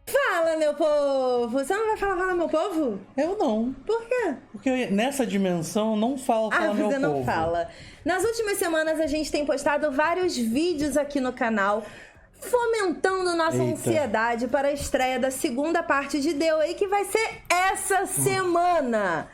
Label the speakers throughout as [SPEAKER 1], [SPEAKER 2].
[SPEAKER 1] Fala, meu povo! Você não vai falar fala, meu povo?
[SPEAKER 2] Eu não.
[SPEAKER 1] Por quê?
[SPEAKER 2] Porque nessa dimensão não fala fala, meu
[SPEAKER 1] você
[SPEAKER 2] povo.
[SPEAKER 1] não fala. Nas últimas semanas a gente tem postado vários vídeos aqui no canal fomentando nossa ansiedade para a estreia da segunda parte de The Way, que vai ser essa semana.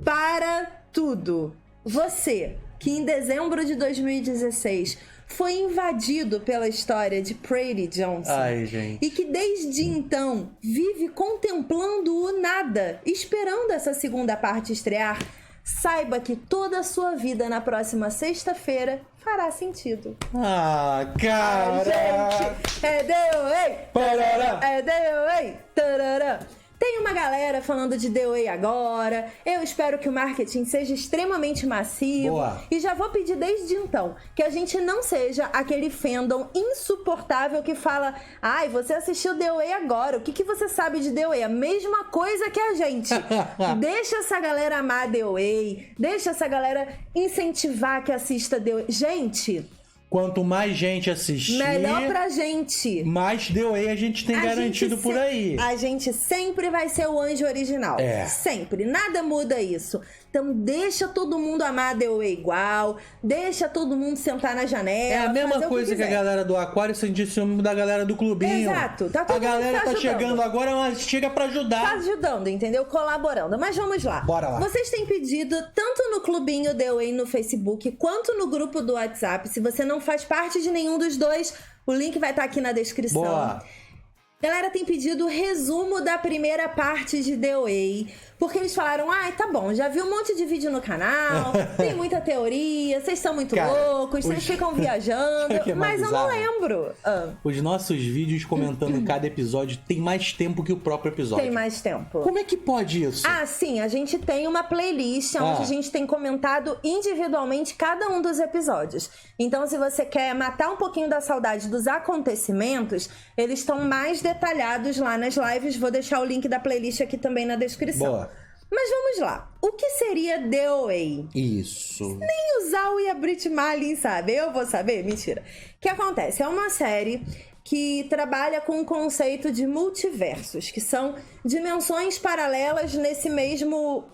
[SPEAKER 1] Para tudo. Você, que em dezembro de 2016 foi invadido pela história de Brady Johnson.
[SPEAKER 2] Ai, gente.
[SPEAKER 1] E que desde então vive contemplando o nada, esperando essa segunda parte estrear, saiba que toda a sua vida na próxima sexta-feira fará sentido.
[SPEAKER 2] Ah, cara!
[SPEAKER 1] Gente, é The Way!
[SPEAKER 2] Parará.
[SPEAKER 1] É The Way! Tarará. Tem uma galera falando de The Way agora. Eu espero que o marketing seja extremamente massivo.
[SPEAKER 2] Boa.
[SPEAKER 1] E já vou pedir desde então que a gente não seja aquele fandom insuportável que fala: ai, você assistiu The Way agora, o que você sabe de The Way? A mesma coisa que a gente. Deixa essa galera amar The Way, deixa essa galera incentivar que assista The Way. Gente,
[SPEAKER 2] quanto mais gente assistir,
[SPEAKER 1] melhor pra gente.
[SPEAKER 2] mais The Way a gente tem garantido por aí.
[SPEAKER 1] A gente sempre vai ser o anjo original.
[SPEAKER 2] É.
[SPEAKER 1] Sempre. Nada muda isso. Então deixa todo mundo amar The Way igual. Deixa todo mundo sentar na janela.
[SPEAKER 2] É a mesma coisa que a
[SPEAKER 1] quiser.
[SPEAKER 2] galera do Aquário sentir ciúme da galera do clubinho.
[SPEAKER 1] Exato. Tá todo
[SPEAKER 2] a galera
[SPEAKER 1] mundo
[SPEAKER 2] tá
[SPEAKER 1] ajudando.
[SPEAKER 2] chegando agora, mas chega pra ajudar.
[SPEAKER 1] Tá ajudando, entendeu? Colaborando. Mas vamos lá.
[SPEAKER 2] Bora lá.
[SPEAKER 1] Vocês têm pedido, tanto no clubinho The Way no Facebook, quanto no grupo do WhatsApp. Se você não faz parte de nenhum dos dois, o link vai estar aqui na descrição.
[SPEAKER 2] Boa.
[SPEAKER 1] Galera tem pedido o resumo da primeira parte de The Way, porque eles falaram: ai, tá bom, já vi um monte de vídeo no canal, tem muita teoria, vocês são muito loucos, vocês ficam viajando,
[SPEAKER 2] Que é
[SPEAKER 1] mas eu não
[SPEAKER 2] bizarro.
[SPEAKER 1] lembro.
[SPEAKER 2] Os nossos vídeos comentando cada episódio tem mais tempo que o próprio episódio.
[SPEAKER 1] Tem mais tempo.
[SPEAKER 2] Como é que pode isso?
[SPEAKER 1] Ah, sim, a gente tem uma playlist onde a gente tem comentado individualmente cada um dos episódios. Então, se você quer matar um pouquinho da saudade dos acontecimentos, eles estão mais detalhados lá nas lives. Vou deixar o link da playlist aqui também na descrição.
[SPEAKER 2] Boa.
[SPEAKER 1] Mas vamos lá. O que seria The Way?
[SPEAKER 2] Isso.
[SPEAKER 1] Nem o Zal e a Brit Malin sabem. Eu vou saber? Mentira. O que acontece? É uma série que trabalha com o conceito de multiversos, que são dimensões paralelas nesse mesmo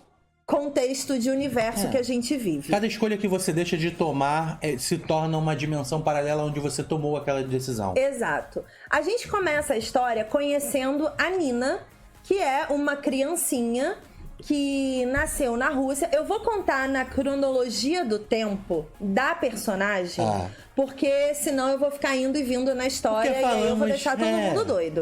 [SPEAKER 1] contexto de universo que a gente vive.
[SPEAKER 2] Cada escolha que você deixa de tomar se torna uma dimensão paralela onde você tomou aquela decisão.
[SPEAKER 1] Exato. A gente começa a história conhecendo a Nina, que é uma criancinha que nasceu na Rússia. Eu vou contar na cronologia do tempo da personagem, porque senão eu vou ficar indo e vindo na história e aí eu vou deixar todo mundo doido.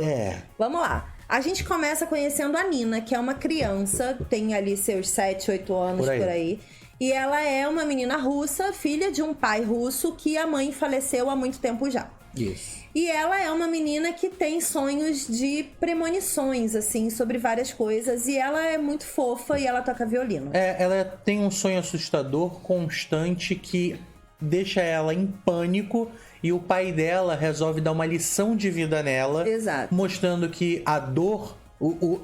[SPEAKER 1] Vamos lá. A gente começa conhecendo a Nina, que é uma criança, tem ali seus 7, 8 anos por aí. E ela é uma menina russa, filha de um pai russo que a mãe faleceu há muito tempo já.
[SPEAKER 2] Isso.
[SPEAKER 1] E ela é uma menina que tem sonhos de premonições, assim, sobre várias coisas. E ela é muito fofa e ela toca violino.
[SPEAKER 2] Ela tem um sonho assustador, constante, que deixa ela em pânico. E o pai dela resolve dar uma lição de vida nela.
[SPEAKER 1] Exato.
[SPEAKER 2] Mostrando que a dor...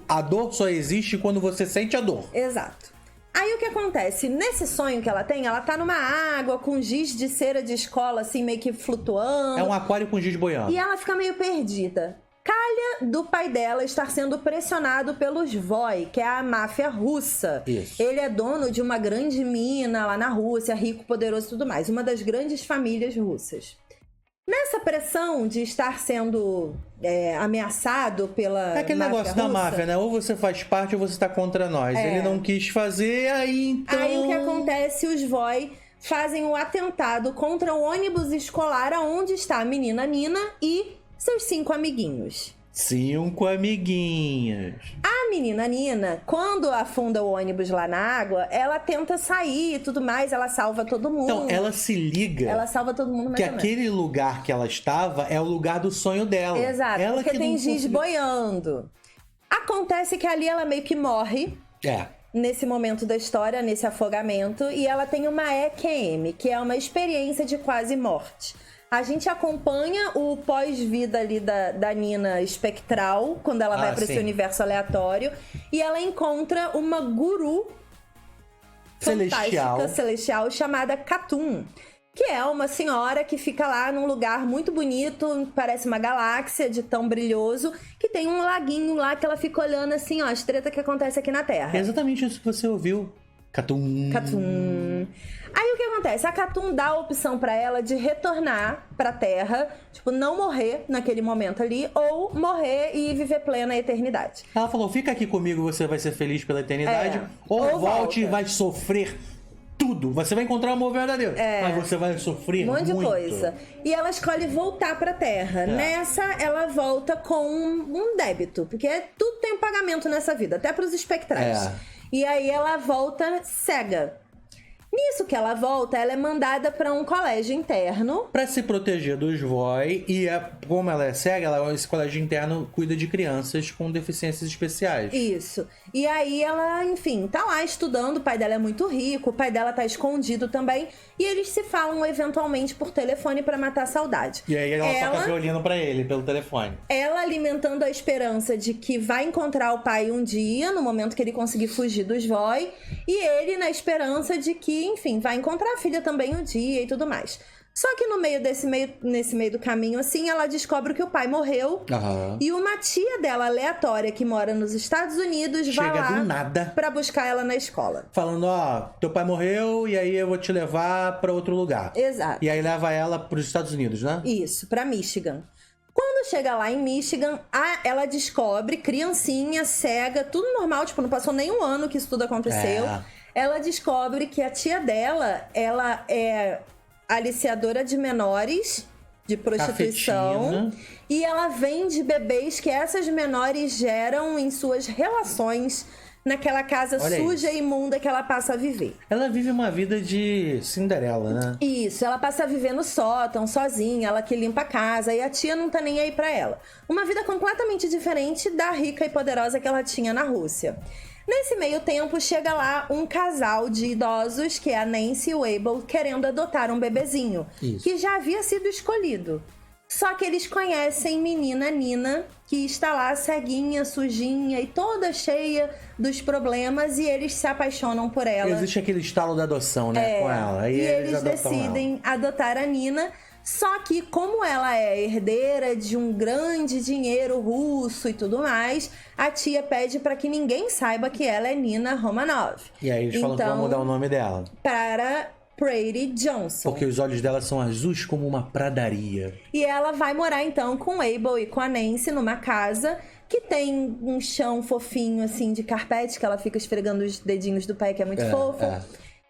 [SPEAKER 2] a dor só existe quando você sente a dor.
[SPEAKER 1] Exato. Aí o que acontece? Nesse sonho que ela tem, ela tá numa água com giz de cera de escola, assim, meio que flutuando.
[SPEAKER 2] É um aquário com giz boiando.
[SPEAKER 1] E ela fica meio perdida. Calha do pai dela estar sendo pressionado pelos Voi, que é a máfia russa.
[SPEAKER 2] Isso.
[SPEAKER 1] Ele é dono de uma grande mina lá na Rússia, rico, poderoso e tudo mais. Uma das grandes famílias russas. Nessa pressão de estar sendo ameaçado pela
[SPEAKER 2] É aquele
[SPEAKER 1] máfia
[SPEAKER 2] negócio da
[SPEAKER 1] russa,
[SPEAKER 2] máfia, né? Ou você faz parte ou você tá contra nós. Ele não quis fazer, aí então...
[SPEAKER 1] Aí o que acontece? Os Voi fazem um atentado contra o ônibus escolar onde está a menina Nina e seus 5 amiguinhos.
[SPEAKER 2] 5 amiguinhas.
[SPEAKER 1] A menina Nina, quando afunda o ônibus lá na água, ela tenta sair e tudo mais, ela salva todo mundo.
[SPEAKER 2] Então, ela se liga
[SPEAKER 1] Ela salva todo mundo mais
[SPEAKER 2] que
[SPEAKER 1] ou menos.
[SPEAKER 2] aquele lugar que ela estava é o lugar do sonho dela.
[SPEAKER 1] Exato,
[SPEAKER 2] ela
[SPEAKER 1] porque
[SPEAKER 2] que
[SPEAKER 1] tem
[SPEAKER 2] não
[SPEAKER 1] giz
[SPEAKER 2] conseguiu...
[SPEAKER 1] boiando. Acontece que ali ela meio que morre nesse momento da história, nesse afogamento, e ela tem uma EQM, que é uma experiência de quase morte. A gente acompanha o pós-vida ali da Nina espectral, quando ela vai para esse universo aleatório, e ela encontra uma guru fantástica, celestial, chamada Katun, que é uma senhora que fica lá num lugar muito bonito, parece uma galáxia de tão brilhoso, que tem um laguinho lá que ela fica olhando assim, ó, as tretas que acontecem aqui na Terra.
[SPEAKER 2] É exatamente isso que você ouviu. Catum.
[SPEAKER 1] Catum. Aí o que acontece? A Catum dá a opção pra ela de retornar pra Terra, tipo, não morrer naquele momento ali, ou morrer e viver plena eternidade.
[SPEAKER 2] Ela falou, fica aqui comigo, você vai ser feliz pela eternidade, ou
[SPEAKER 1] Ou
[SPEAKER 2] volte e
[SPEAKER 1] volta.
[SPEAKER 2] vai sofrer tudo. Você vai encontrar o amor verdadeiro, mas você vai sofrer
[SPEAKER 1] Um monte
[SPEAKER 2] muito.
[SPEAKER 1] de coisa. E ela escolhe voltar pra Terra. Nessa, ela volta com um débito, porque tudo tem um pagamento nessa vida, até pros espectrais. E aí ela volta cega. Nisso que ela volta, ela é mandada pra um colégio interno.
[SPEAKER 2] Pra se proteger dos Voi, e como ela é cega, esse colégio interno cuida de crianças com deficiências especiais.
[SPEAKER 1] Isso. E aí ela, enfim, tá lá estudando, o pai dela é muito rico, o pai dela tá escondido também, e eles se falam eventualmente por telefone pra matar a saudade.
[SPEAKER 2] E aí ela toca violino pra ele pelo telefone.
[SPEAKER 1] Ela alimentando a esperança de que vai encontrar o pai um dia, no momento que ele conseguir fugir dos Voi, e ele na esperança de que, enfim, vai encontrar a filha também um dia e tudo mais. Só que nesse meio do caminho, assim, ela descobre que o pai morreu. E uma tia dela, aleatória, que mora nos Estados Unidos, vai
[SPEAKER 2] Chega
[SPEAKER 1] lá
[SPEAKER 2] do nada,
[SPEAKER 1] pra buscar ela na escola.
[SPEAKER 2] falando, teu pai morreu e aí eu vou te levar pra outro lugar.
[SPEAKER 1] Exato.
[SPEAKER 2] E aí leva ela pros Estados Unidos, né?
[SPEAKER 1] Isso, pra Michigan. Quando chega lá em Michigan, ela descobre, criancinha, cega, tudo normal, tipo, não passou nem um ano que isso tudo aconteceu. Ela descobre que a tia dela, ela é aliciadora de menores, de prostituição.
[SPEAKER 2] Cafetina.
[SPEAKER 1] E ela vende bebês que essas menores geram em suas relações naquela casa
[SPEAKER 2] Olha
[SPEAKER 1] suja
[SPEAKER 2] isso.
[SPEAKER 1] e imunda que ela passa a viver.
[SPEAKER 2] Ela vive uma vida de Cinderela, né?
[SPEAKER 1] Isso, ela passa a viver no sótão, sozinha, ela que limpa a casa, e a tia não tá nem aí pra ela. Uma vida completamente diferente da rica e poderosa que ela tinha na Rússia. Nesse meio tempo, chega lá um casal de idosos, que é a Nancy e o Abel, querendo adotar um bebezinho, que já havia sido escolhido. Só que eles conhecem menina Nina, que está lá ceguinha, sujinha e toda cheia dos problemas, e eles se apaixonam por ela.
[SPEAKER 2] Existe aquele estalo da adoção, né, com ela.
[SPEAKER 1] E eles
[SPEAKER 2] adotam
[SPEAKER 1] decidem adotar a Nina. Só que, como ela é herdeira de um grande dinheiro russo e tudo mais, a tia pede para que ninguém saiba que ela é Nina Romanov.
[SPEAKER 2] E aí eles falam que vão mudar o nome dela.
[SPEAKER 1] Para Prairie Johnson.
[SPEAKER 2] Porque os olhos dela são azuis como uma pradaria.
[SPEAKER 1] E ela vai morar, então, com o Abel e com a Nancy numa casa que tem um chão fofinho, assim, de carpete, que ela fica esfregando os dedinhos do pé, que é muito fofo.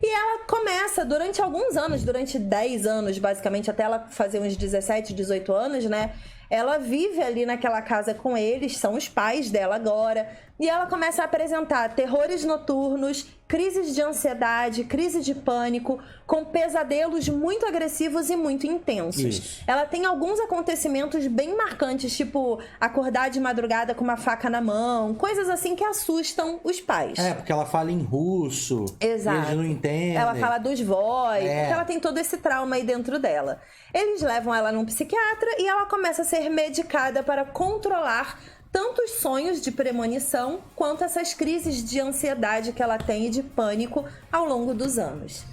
[SPEAKER 1] E ela começa, durante alguns anos, durante 10 anos, basicamente, até ela fazer uns 17, 18 anos, né? Ela vive ali naquela casa com eles, são os pais dela agora. E ela começa a apresentar terrores noturnos, crises de ansiedade, crise de pânico, com pesadelos muito agressivos e muito intensos.
[SPEAKER 2] Isso.
[SPEAKER 1] Ela tem alguns acontecimentos bem marcantes, tipo acordar de madrugada com uma faca na mão, coisas assim que assustam os pais.
[SPEAKER 2] Porque ela fala em russo.
[SPEAKER 1] Exato.
[SPEAKER 2] E eles não entendem.
[SPEAKER 1] Ela fala dos Voi, porque ela tem todo esse trauma aí dentro dela. Eles levam ela num psiquiatra e ela começa a ser medicada para controlar tanto os sonhos de premonição quanto essas crises de ansiedade que ela tem e de pânico ao longo dos anos.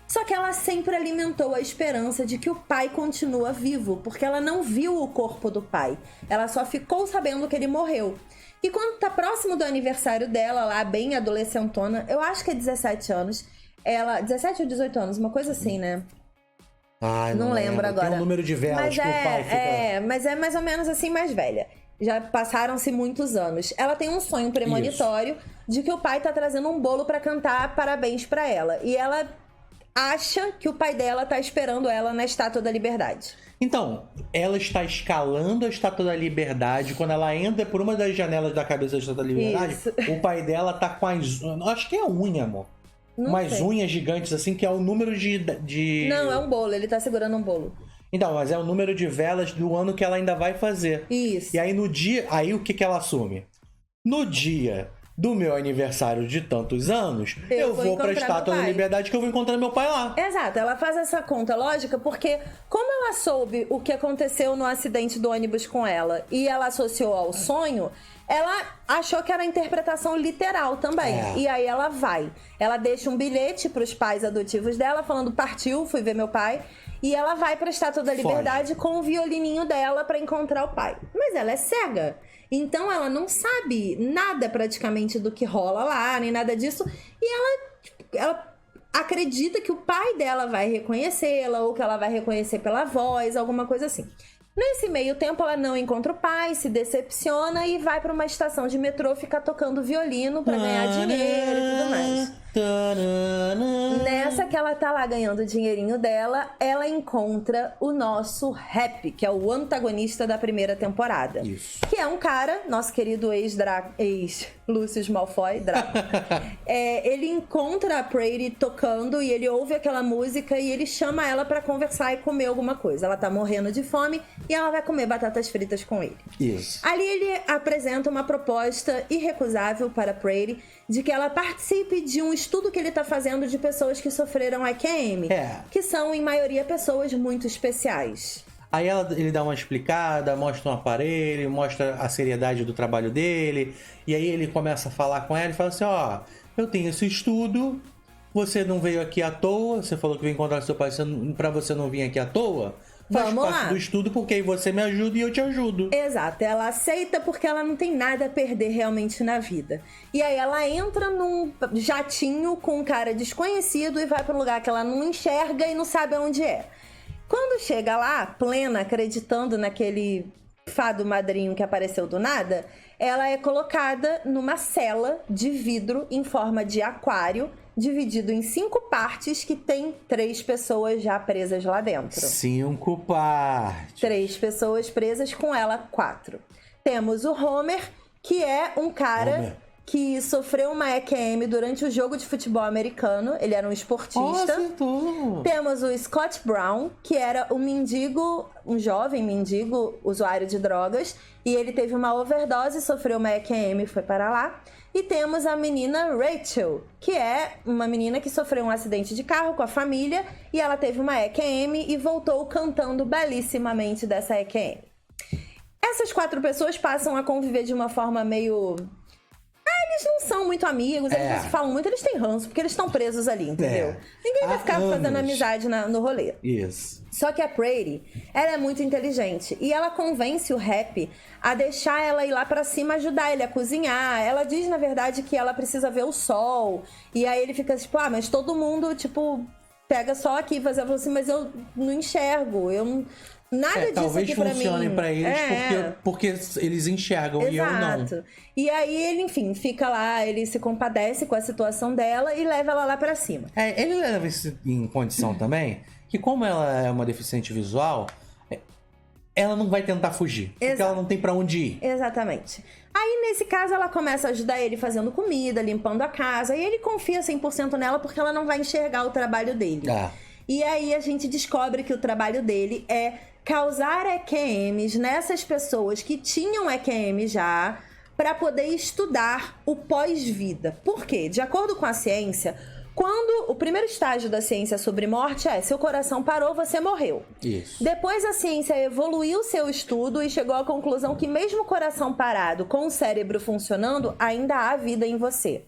[SPEAKER 1] Só que ela sempre alimentou a esperança de que o pai continua vivo, porque ela não viu o corpo do pai. Ela só ficou sabendo que ele morreu. E quando tá próximo do aniversário dela, lá bem adolescentona, eu acho que é 17 anos, ela... 17 ou 18 anos, uma coisa assim, né?
[SPEAKER 2] Ai,
[SPEAKER 1] não lembro agora.
[SPEAKER 2] Tem um número de velas
[SPEAKER 1] mas
[SPEAKER 2] que o pai fica...
[SPEAKER 1] mas é mais ou menos assim, mais velha. Já passaram-se muitos anos. Ela tem um sonho premonitório de que o pai tá trazendo um bolo pra cantar parabéns pra ela. E ela acha que o pai dela tá esperando ela na Estátua da Liberdade.
[SPEAKER 2] Então, ela está escalando a Estátua da Liberdade. Quando ela entra por uma das janelas da cabeça da Estátua da Liberdade, o pai dela tá com as... Acho que é unha, amor. Umas unhas gigantes, assim, que é o número de...
[SPEAKER 1] Não, é um bolo. Ele tá segurando um bolo.
[SPEAKER 2] Então, mas é o número de velas do ano que ela ainda vai fazer.
[SPEAKER 1] Isso.
[SPEAKER 2] E aí no dia... Aí o que ela assume? No dia do meu aniversário de tantos anos, eu vou pra Estátua da Liberdade que eu vou encontrar meu pai lá.
[SPEAKER 1] Exato. Ela faz essa conta lógica porque como ela soube o que aconteceu no acidente do ônibus com ela e ela associou ao sonho... Ela achou que era a interpretação literal também. E aí ela vai. Ela deixa um bilhete pros pais adotivos dela, falando, partiu, fui ver meu pai. E ela vai pra Estátua da Liberdade com o violininho dela pra encontrar o pai. Mas ela é cega. Então ela não sabe nada praticamente do que rola lá, nem nada disso. E ela acredita que o pai dela vai reconhecê-la, ou que ela vai reconhecer pela voz, alguma coisa assim. Nesse meio tempo, ela não encontra o pai, se decepciona e vai para uma estação de metrô ficar tocando violino para ganhar dinheiro e tudo mais. Nessa que ela tá lá ganhando o dinheirinho dela, ela encontra o nosso Happy, que é o antagonista da primeira temporada.
[SPEAKER 2] Isso.
[SPEAKER 1] Que é um cara, nosso querido ex-Lucius Malfoy, Draco. Ele encontra a Prairie tocando e ele ouve aquela música e ele chama ela pra conversar e comer alguma coisa. Ela tá morrendo de fome e ela vai comer batatas fritas com ele.
[SPEAKER 2] Isso.
[SPEAKER 1] Ali ele apresenta uma proposta irrecusável para a Prairie de que ela participe de um estudo que ele está fazendo de pessoas que sofreram EQM, que são, em maioria, pessoas muito especiais.
[SPEAKER 2] Aí ele dá uma explicada, mostra um aparelho, mostra a seriedade do trabalho dele, e aí ele começa a falar com ela e fala assim, eu tenho esse estudo, você não veio aqui à toa, você falou que veio encontrar seu pai, pra você não vir aqui à toa... Faz parte do estudo porque aí você me ajuda e eu te ajudo.
[SPEAKER 1] Exato, ela aceita porque ela não tem nada a perder realmente na vida. E aí ela entra num jatinho com um cara desconhecido e vai para um lugar que ela não enxerga e não sabe onde é. Quando chega lá, plena, acreditando naquele fado madrinho que apareceu do nada, ela é colocada numa cela de vidro em forma de aquário, dividido em 5 partes, que tem 3 pessoas já presas lá dentro.
[SPEAKER 2] 5 partes.
[SPEAKER 1] 3 pessoas presas, com ela 4. Temos o Homer, que é um cara que sofreu uma EQM durante o jogo de futebol americano. Ele era um esportista. Temos o Scott Brown, que era um mendigo, um jovem mendigo, usuário de drogas. E ele teve uma overdose, sofreu uma EQM e foi para lá. E temos a menina Rachel, que é uma menina que sofreu um acidente de carro com a família. E ela teve uma EQM e voltou cantando belíssimamente dessa EQM. Essas 4 pessoas passam a conviver de uma forma meio... eles não são muito amigos, eles não se falam muito, eles têm ranço, porque eles estão presos ali, entendeu? Ninguém vai ficar fazendo amizade no rolê.
[SPEAKER 2] Isso.
[SPEAKER 1] Só que a Prairie, ela é muito inteligente. E ela convence o Happy a deixar ela ir lá pra cima ajudar ele a cozinhar. Ela diz, na verdade, que ela precisa ver o sol. E aí ele fica tipo, mas todo mundo, tipo, pega só aqui. Ela fala assim, mas eu não enxergo, eu não... Nada disso aqui pra mim.
[SPEAKER 2] Talvez funcione pra eles porque eles enxergam. Exato. E eu não.
[SPEAKER 1] E aí ele, enfim, fica lá, ele se compadece com a situação dela e leva ela lá pra cima.
[SPEAKER 2] Ele leva isso em condição também, que como ela é uma deficiente visual, ela não vai tentar fugir. Porque ela não tem pra onde ir.
[SPEAKER 1] Exatamente. Aí, nesse caso, ela começa a ajudar ele fazendo comida, limpando a casa. E ele confia 100% nela porque ela não vai enxergar o trabalho dele. E aí a gente descobre que o trabalho dele é causar EQMs nessas pessoas que tinham EQM já, para poder estudar o pós-vida. Por quê? De acordo com a ciência, quando o primeiro estágio da ciência sobre morte seu coração parou, você morreu.
[SPEAKER 2] Isso.
[SPEAKER 1] Depois a ciência evoluiu seu estudo e chegou à conclusão que mesmo o coração parado, com o cérebro funcionando, ainda há vida em você.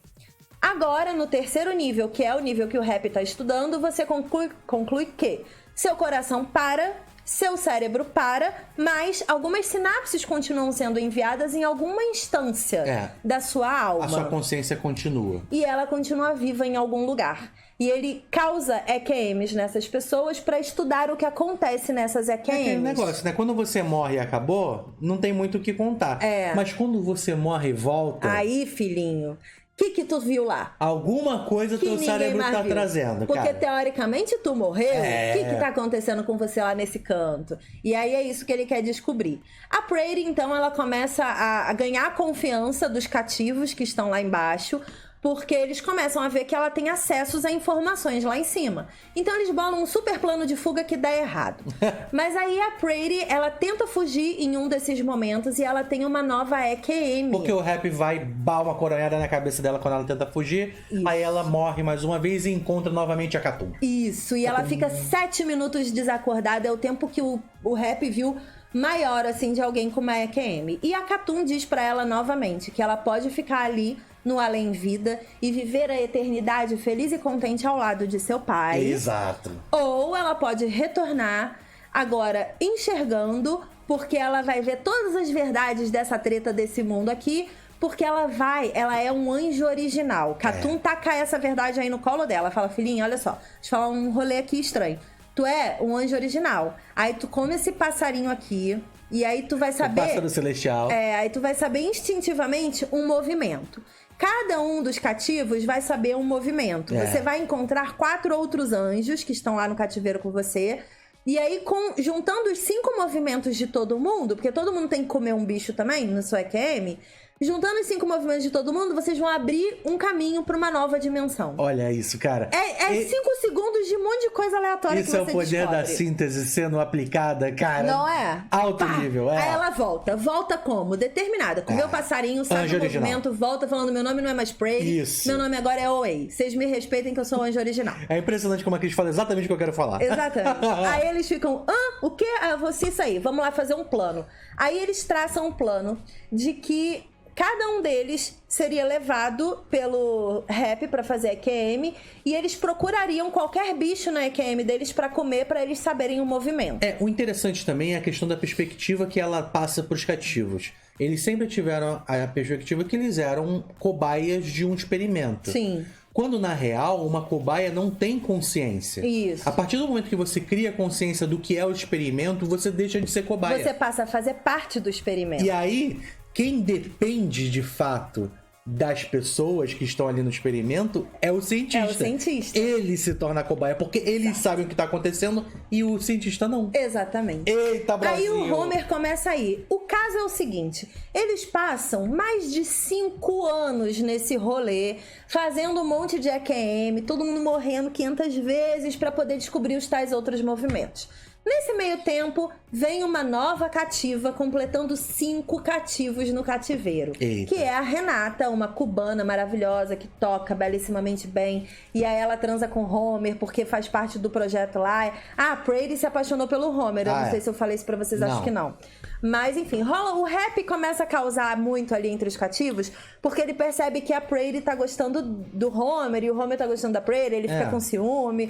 [SPEAKER 1] Agora, no terceiro nível, que é o nível que o Happy está estudando, você conclui que seu coração para, seu cérebro para, mas algumas sinapses continuam sendo enviadas em alguma instância da sua alma.
[SPEAKER 2] A sua consciência continua.
[SPEAKER 1] E ela continua viva em algum lugar. E ele causa EQMs nessas pessoas para estudar o que acontece nessas EQMs. É aquele
[SPEAKER 2] negócio, né? Quando você morre e acabou, não tem muito o que contar. Mas quando você morre e volta...
[SPEAKER 1] Aí, filhinho... O que tu viu lá?
[SPEAKER 2] Alguma coisa teu cérebro tá trazendo,
[SPEAKER 1] porque,
[SPEAKER 2] cara.
[SPEAKER 1] teoricamente, tu morreu. O que tá acontecendo com você lá nesse canto? E aí é isso que ele quer descobrir. A Prairie, então, ela começa a ganhar a confiança dos cativos que estão lá embaixo, porque eles começam a ver que ela tem acessos a informações lá em cima. Então eles bolam um super plano de fuga que dá errado. Mas aí a Prairie, ela tenta fugir em um desses momentos e ela tem uma nova EQM.
[SPEAKER 2] Porque o Happy vai dar uma coronhada na cabeça dela quando ela tenta fugir. Isso. Aí ela morre mais uma vez e encontra novamente a Catum.
[SPEAKER 1] Isso, e ela fica 7 minutos desacordada. É o tempo que o Happy viu maior, assim, de alguém com uma EQM. E a Catum diz pra ela novamente que ela pode ficar ali no além-vida e viver a eternidade feliz e contente ao lado de seu pai.
[SPEAKER 2] Exato.
[SPEAKER 1] Ou ela pode retornar agora enxergando, porque ela vai ver todas as verdades dessa treta desse mundo aqui, porque ela é um anjo original. Catum taca essa verdade aí no colo dela, fala, filhinha, olha só, deixa eu falar um rolê aqui estranho. Tu é um anjo original. Aí tu come esse passarinho aqui, e aí tu vai saber...
[SPEAKER 2] O pássaro celestial.
[SPEAKER 1] Aí tu vai saber instintivamente um movimento. Cada um dos cativos vai saber um movimento. Você vai encontrar 4 outros anjos que estão lá no cativeiro com você. E aí, juntando os 5 movimentos de todo mundo, porque todo mundo tem que comer um bicho também no seu EQM, juntando os 5 movimentos de todo mundo, vocês vão abrir um caminho para uma nova dimensão.
[SPEAKER 2] Olha isso, cara.
[SPEAKER 1] 5 segundos de um monte de coisa aleatória que você descobre.
[SPEAKER 2] Isso é o poder da síntese sendo aplicada, cara.
[SPEAKER 1] Não é?
[SPEAKER 2] Alto nível,
[SPEAKER 1] Aí ela volta. Volta como? Determinada. Comeu o passarinho, sai do movimento, volta falando, meu nome não é mais Prey.
[SPEAKER 2] Isso.
[SPEAKER 1] Meu nome agora é Oei. Vocês me respeitem que eu sou o anjo original.
[SPEAKER 2] É impressionante como a Cris fala exatamente o que eu quero falar.
[SPEAKER 1] Exatamente. Aí eles ficam, o quê? Você isso aí, vamos lá fazer um plano. Aí eles traçam um plano de que cada um deles seria levado pelo rap para fazer EQM e eles procurariam qualquer bicho na EQM deles para comer, para eles saberem o movimento.
[SPEAKER 2] O interessante também é a questão da perspectiva que ela passa para os cativos. Eles sempre tiveram a perspectiva que eles eram cobaias de um experimento.
[SPEAKER 1] Sim.
[SPEAKER 2] Quando, na real, uma cobaia não tem consciência.
[SPEAKER 1] Isso.
[SPEAKER 2] A partir do momento que você cria consciência do que é o experimento, você deixa de ser cobaia.
[SPEAKER 1] Você passa a fazer parte do experimento.
[SPEAKER 2] E aí, quem depende, de fato, das pessoas que estão ali no experimento é o cientista.
[SPEAKER 1] É o cientista.
[SPEAKER 2] Ele se torna a cobaia, porque eles sabem o que está acontecendo e o cientista não.
[SPEAKER 1] Exatamente.
[SPEAKER 2] Eita, Brasil!
[SPEAKER 1] Aí o Homer começa aí. O caso é o seguinte, eles passam mais de 5 anos nesse rolê, fazendo um monte de EQM, todo mundo morrendo 500 vezes para poder descobrir os tais outros movimentos. Nesse meio tempo, vem uma nova cativa, completando 5 cativos no cativeiro.
[SPEAKER 2] Eita.
[SPEAKER 1] Que é a Renata, uma cubana maravilhosa, que toca belíssimamente bem. E aí ela transa com Homer, porque faz parte do projeto lá. A Prey se apaixonou pelo Homer. Eu não sei se eu falei isso pra vocês, acho que não. Mas, enfim, o rap começa a causar muito ali entre os cativos, porque ele percebe que a Prey tá gostando do Homer, e o Homer tá gostando da Prey, ele fica com ciúme.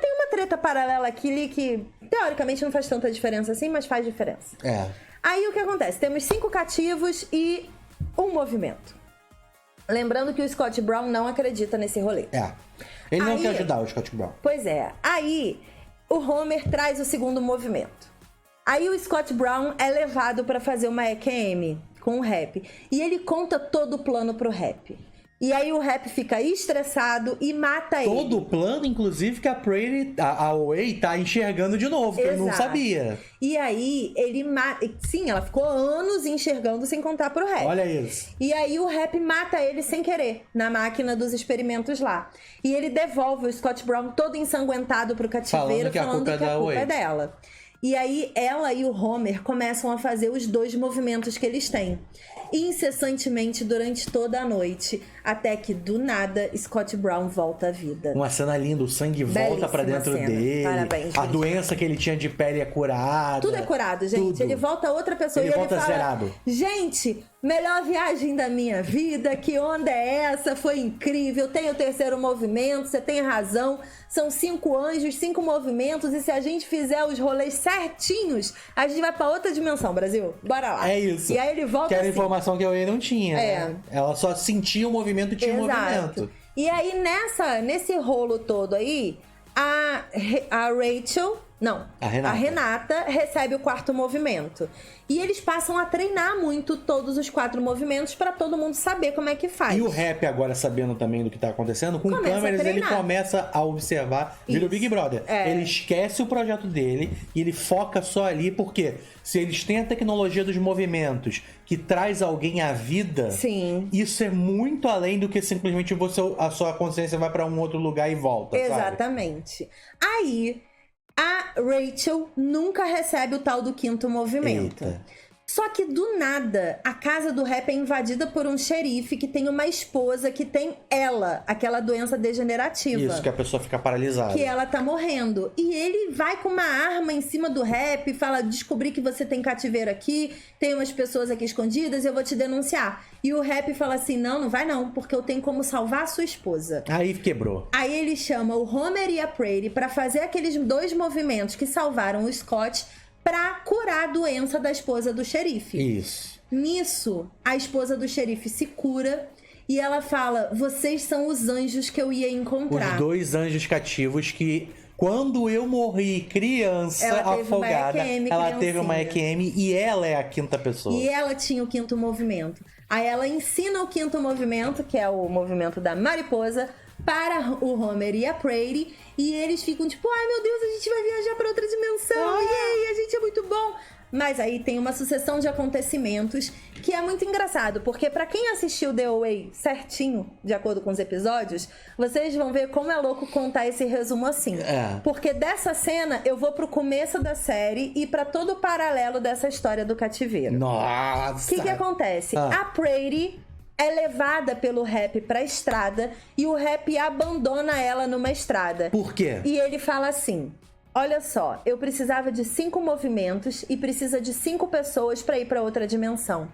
[SPEAKER 1] Tem uma treta paralela aqui ali que, teoricamente, não faz tanta diferença assim, mas faz diferença. Aí o que acontece? Temos 5 cativos e um movimento. Lembrando que o Scott Brown não acredita nesse rolê.
[SPEAKER 2] Ele não quer ajudar o Scott Brown.
[SPEAKER 1] Pois é. Aí o Homer traz o segundo movimento. Aí o Scott Brown é levado pra fazer uma EQM com o rap. E ele conta todo o plano pro rap. E aí o rap fica estressado e mata ele.
[SPEAKER 2] Todo o plano, inclusive, que a Prairie, a Oei, tá enxergando de novo, que ele não sabia.
[SPEAKER 1] E aí ele mata... Sim, ela ficou anos enxergando sem contar pro rap.
[SPEAKER 2] Olha isso.
[SPEAKER 1] E aí o rap mata ele sem querer, na máquina dos experimentos lá. E ele devolve o Scott Brown todo ensanguentado pro cativeiro, falando que a culpa é dela. E aí ela e o Homer começam a fazer os 2 movimentos que eles têm. Incessantemente durante toda a noite, até que do nada Scott Brown volta à vida.
[SPEAKER 2] Uma cena linda, o sangue volta pra dentro dele.
[SPEAKER 1] Parabéns,
[SPEAKER 2] a doença que ele tinha de pele é curada.
[SPEAKER 1] Tudo é curado, gente.
[SPEAKER 2] Tudo.
[SPEAKER 1] Ele volta outra pessoa
[SPEAKER 2] ele
[SPEAKER 1] e
[SPEAKER 2] volta
[SPEAKER 1] ele fala,
[SPEAKER 2] zerado.
[SPEAKER 1] gente, melhor viagem da minha vida, que onda é essa? Foi incrível, tem o terceiro movimento, você tem razão. São 5 anjos, 5 movimentos, e se a gente fizer os rolês certinhos, a gente vai pra outra dimensão, Brasil. Bora lá.
[SPEAKER 2] É isso.
[SPEAKER 1] E aí ele volta
[SPEAKER 2] que era
[SPEAKER 1] assim.
[SPEAKER 2] Informação que a Oei não tinha, né? Ela só sentia o movimento e tinha o movimento.
[SPEAKER 1] E aí nesse rolo todo aí, a Rachel... Não, a Renata recebe o 4º movimento. E eles passam a treinar muito todos os 4 movimentos pra todo mundo saber como é que faz.
[SPEAKER 2] E o rap agora, sabendo também do que tá acontecendo, com câmeras ele começa a observar, vira o Big Brother. Ele esquece o projeto dele e ele foca só ali, porque se eles têm a tecnologia dos movimentos que traz alguém à vida, isso é muito além do que simplesmente a sua consciência vai pra um outro lugar e volta.
[SPEAKER 1] Exatamente. Aí... a Rachel nunca recebe o tal do 5º movimento.
[SPEAKER 2] Eita.
[SPEAKER 1] Só que do nada, a casa do rap é invadida por um xerife que tem uma esposa que tem aquela doença degenerativa.
[SPEAKER 2] Isso, que a pessoa fica paralisada.
[SPEAKER 1] Que ela tá morrendo. E ele vai com uma arma em cima do rap e fala, descobri que você tem cativeiro aqui, tem umas pessoas aqui escondidas, eu vou te denunciar. E o rap fala assim, não vai não, porque eu tenho como salvar a sua esposa.
[SPEAKER 2] Aí quebrou.
[SPEAKER 1] Aí ele chama o Homer e a Prairie pra fazer aqueles 2 movimentos que salvaram o Scott pra curar a doença da esposa do xerife.
[SPEAKER 2] Isso.
[SPEAKER 1] Nisso, a esposa do xerife se cura e ela fala, vocês são os anjos que eu ia encontrar.
[SPEAKER 2] Os 2 anjos cativos que, quando eu morri criança afogada, ela teve uma EQM e ela é a 5ª pessoa.
[SPEAKER 1] E ela tinha o 5º movimento. Aí ela ensina o 5º movimento, que é o movimento da mariposa, para o Homer e a Prairie, e eles ficam tipo, ai meu Deus, a gente vai viajar para outra dimensão, yay, a gente é muito bom. Mas aí tem uma sucessão de acontecimentos que é muito engraçado, porque pra quem assistiu The Away certinho, de acordo com os episódios, vocês vão ver como é louco contar esse resumo assim. Porque dessa cena eu vou pro começo da série e pra todo o paralelo dessa história do cativeiro.
[SPEAKER 2] Nossa!
[SPEAKER 1] O que acontece? A Prairie é levada pelo rap pra estrada e o rap abandona ela numa estrada.
[SPEAKER 2] Por quê?
[SPEAKER 1] E ele fala assim, olha só, eu precisava de 5 movimentos e precisa de 5 pessoas pra ir pra outra dimensão.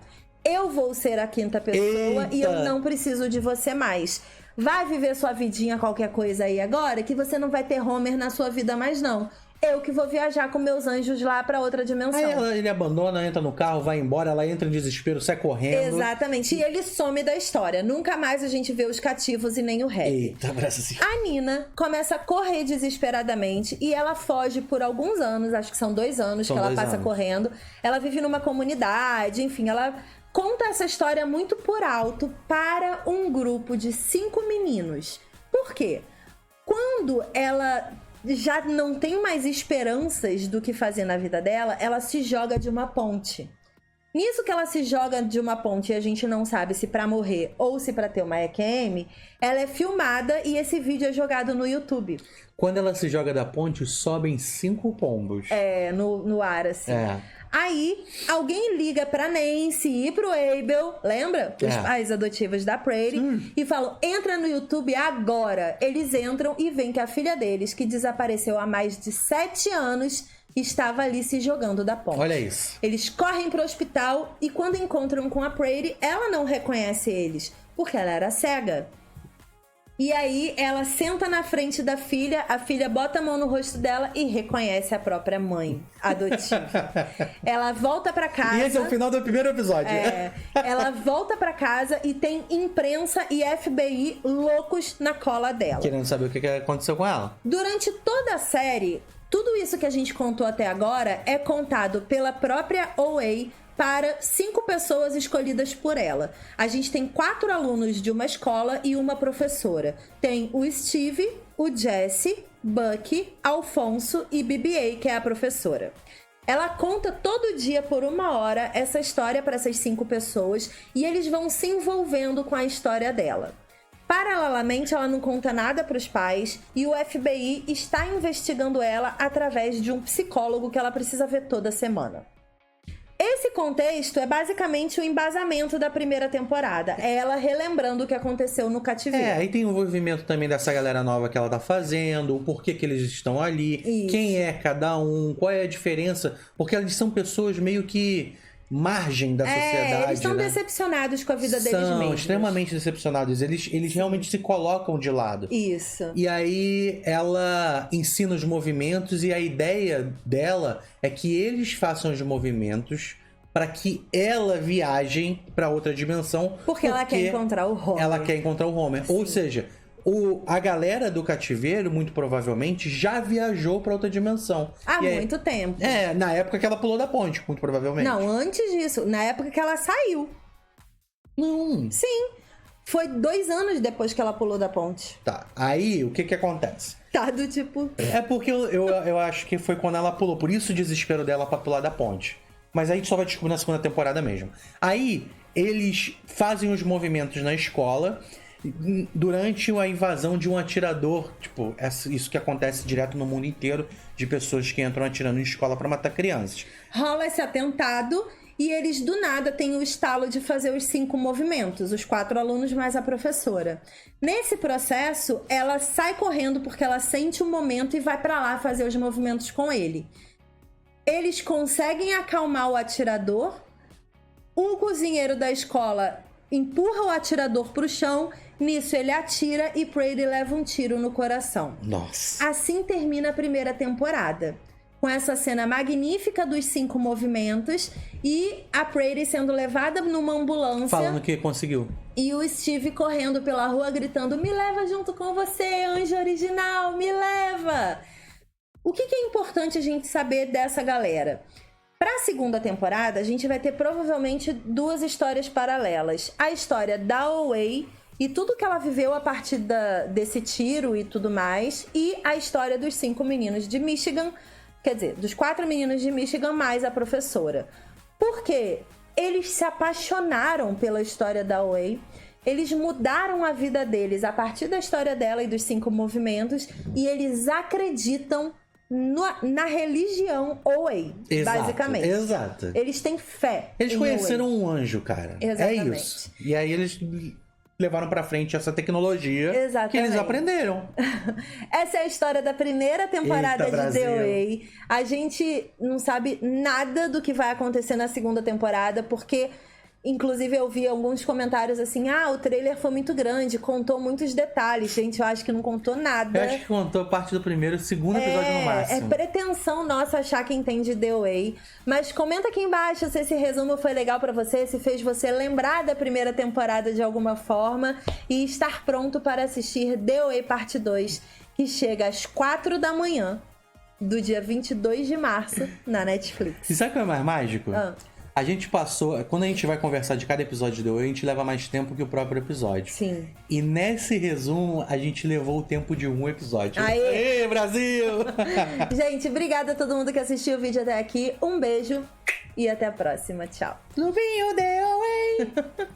[SPEAKER 1] Eu vou ser a 5ª pessoa e eu não preciso de você mais. Vai viver sua vidinha qualquer coisa aí agora que você não vai ter Homer na sua vida mais não. Eu que vou viajar com meus anjos lá pra outra dimensão.
[SPEAKER 2] Aí ele abandona, entra no carro, vai embora, ela entra em desespero, sai correndo.
[SPEAKER 1] Exatamente. E ele some da história. Nunca mais a gente vê os cativos e nem o rap.
[SPEAKER 2] Eita, braço.
[SPEAKER 1] A Nina começa a correr desesperadamente e ela foge por alguns anos, acho que são 2 anos que ela passa correndo. Ela vive numa comunidade, enfim, ela conta essa história muito por alto para um grupo de 5 meninos. Por quê? Quando ela já não tem mais esperanças do que fazer na vida dela, ela se joga de uma ponte. Nisso que ela se joga de uma ponte e a gente não sabe se pra morrer ou se pra ter uma EQM, ela é filmada e esse vídeo é jogado no YouTube.
[SPEAKER 2] Quando ela se joga da ponte, sobem 5 pombos.
[SPEAKER 1] No ar, assim. Aí, alguém liga pra Nancy e pro Abel, lembra? Os pais adotivos da Prairie, e falam, entra no YouTube agora. Eles entram e veem que a filha deles, que desapareceu há mais de 7 anos, estava ali se jogando da ponte.
[SPEAKER 2] Olha isso.
[SPEAKER 1] Eles correm pro hospital e quando encontram com a Prairie, ela não reconhece eles, porque ela era cega. E aí ela senta na frente da filha, a filha bota a mão no rosto dela e reconhece a própria mãe adotiva. Ela volta pra casa...
[SPEAKER 2] E esse é o final do primeiro episódio.
[SPEAKER 1] Ela volta pra casa e tem imprensa e FBI loucos na cola dela.
[SPEAKER 2] Querendo saber o que aconteceu com ela.
[SPEAKER 1] Durante toda a série, tudo isso que a gente contou até agora é contado pela própria OA para 5 pessoas escolhidas por ela. A gente tem 4 alunos de uma escola e uma professora. Tem o Steve, o Jesse, Bucky, Alfonso e BB-8, que é a professora. Ela conta todo dia por 1 hora essa história para essas 5 pessoas e eles vão se envolvendo com a história dela. Paralelamente, ela não conta nada para os pais e o FBI está investigando ela através de um psicólogo que ela precisa ver toda semana. Esse contexto é basicamente o embasamento da primeira temporada. É ela relembrando o que aconteceu no cativeiro.
[SPEAKER 2] Aí tem o envolvimento também dessa galera nova que ela tá fazendo, o porquê que eles estão ali, quem é cada um, qual é a diferença. Porque eles são pessoas meio que margem da sociedade.
[SPEAKER 1] Eles estão decepcionados com a vida deles mesmos.
[SPEAKER 2] São extremamente decepcionados. Eles realmente se colocam de lado.
[SPEAKER 1] Isso.
[SPEAKER 2] E aí ela ensina os movimentos e a ideia dela é que eles façam os movimentos para que ela viaje para outra dimensão.
[SPEAKER 1] Porque ela quer encontrar o Homer.
[SPEAKER 2] Ela quer encontrar o Homer. Sim. Ou seja, a galera do cativeiro, muito provavelmente, já viajou pra outra dimensão.
[SPEAKER 1] Há muito tempo.
[SPEAKER 2] Na época que ela pulou da ponte, muito provavelmente.
[SPEAKER 1] Não, antes disso. Na época que ela saiu.
[SPEAKER 2] Não.
[SPEAKER 1] Sim. Foi 2 anos depois que ela pulou da ponte.
[SPEAKER 2] Tá. Aí, o que acontece?
[SPEAKER 1] Tá, do tipo...
[SPEAKER 2] É porque eu acho que foi quando ela pulou. Por isso o desespero dela pra pular da ponte. Mas aí a gente só vai descobrir na segunda temporada mesmo. Aí, eles fazem os movimentos na escola... durante a invasão de um atirador, tipo, isso que acontece direto no mundo inteiro, de pessoas que entram atirando em escola pra matar crianças.
[SPEAKER 1] Rola esse atentado e eles do nada têm o estalo de fazer os 5 movimentos, os 4 alunos mais a professora. Nesse processo, ela sai correndo porque ela sente o momento e vai pra lá fazer os movimentos com ele. Eles conseguem acalmar o atirador, o cozinheiro da escola empurra o atirador pro chão, nisso ele atira e Prady leva um tiro no coração.
[SPEAKER 2] Nossa.
[SPEAKER 1] Assim termina a primeira temporada, com essa cena magnífica dos 5 movimentos e a Prady sendo levada numa ambulância.
[SPEAKER 2] Falando que conseguiu.
[SPEAKER 1] E o Steve correndo pela rua gritando: me leva junto com você, anjo original, me leva! O que é importante a gente saber dessa galera? Para a segunda temporada, a gente vai ter provavelmente 2 histórias paralelas. A história da Away e tudo que ela viveu a partir desse tiro e tudo mais. E a história dos 5 meninos de Michigan. Quer dizer, dos 4 meninos de Michigan mais a professora. Por quê? Eles se apaixonaram pela história da Away. Eles mudaram a vida deles a partir da história dela e dos 5 movimentos. E eles acreditam na religião Away, basicamente.
[SPEAKER 2] Exato.
[SPEAKER 1] Eles têm fé.
[SPEAKER 2] Eles conheceram um anjo, cara.
[SPEAKER 1] Exatamente.
[SPEAKER 2] É isso. E aí eles levaram pra frente essa tecnologia que eles
[SPEAKER 1] Exatamente.
[SPEAKER 2] aprenderam.
[SPEAKER 1] Essa é a história da primeira temporada
[SPEAKER 2] Eita,
[SPEAKER 1] de The
[SPEAKER 2] Brasil.
[SPEAKER 1] Way. A gente não sabe nada do que vai acontecer na segunda temporada, porque inclusive eu vi alguns comentários assim: o trailer foi muito grande, contou muitos detalhes. Gente, eu acho que não contou nada.
[SPEAKER 2] Eu acho que contou parte do primeiro e segundo episódio no máximo.
[SPEAKER 1] É pretensão nossa achar que entende The Way. Mas comenta aqui embaixo se esse resumo foi legal pra você, se fez você lembrar da primeira temporada de alguma forma e estar pronto para assistir The Way Parte 2, que chega às 4 da manhã do dia 22 de março na Netflix.
[SPEAKER 2] E sabe o que é mais mágico? A gente passou... Quando a gente vai conversar de cada episódio de The Way, a gente leva mais tempo que o próprio episódio.
[SPEAKER 1] Sim.
[SPEAKER 2] E nesse resumo, a gente levou o tempo de um episódio.
[SPEAKER 1] Aê!
[SPEAKER 2] Aê, Brasil!
[SPEAKER 1] Gente, obrigada a todo mundo que assistiu o vídeo até aqui. Um beijo e até a próxima. Tchau.
[SPEAKER 2] Lubinho The Way!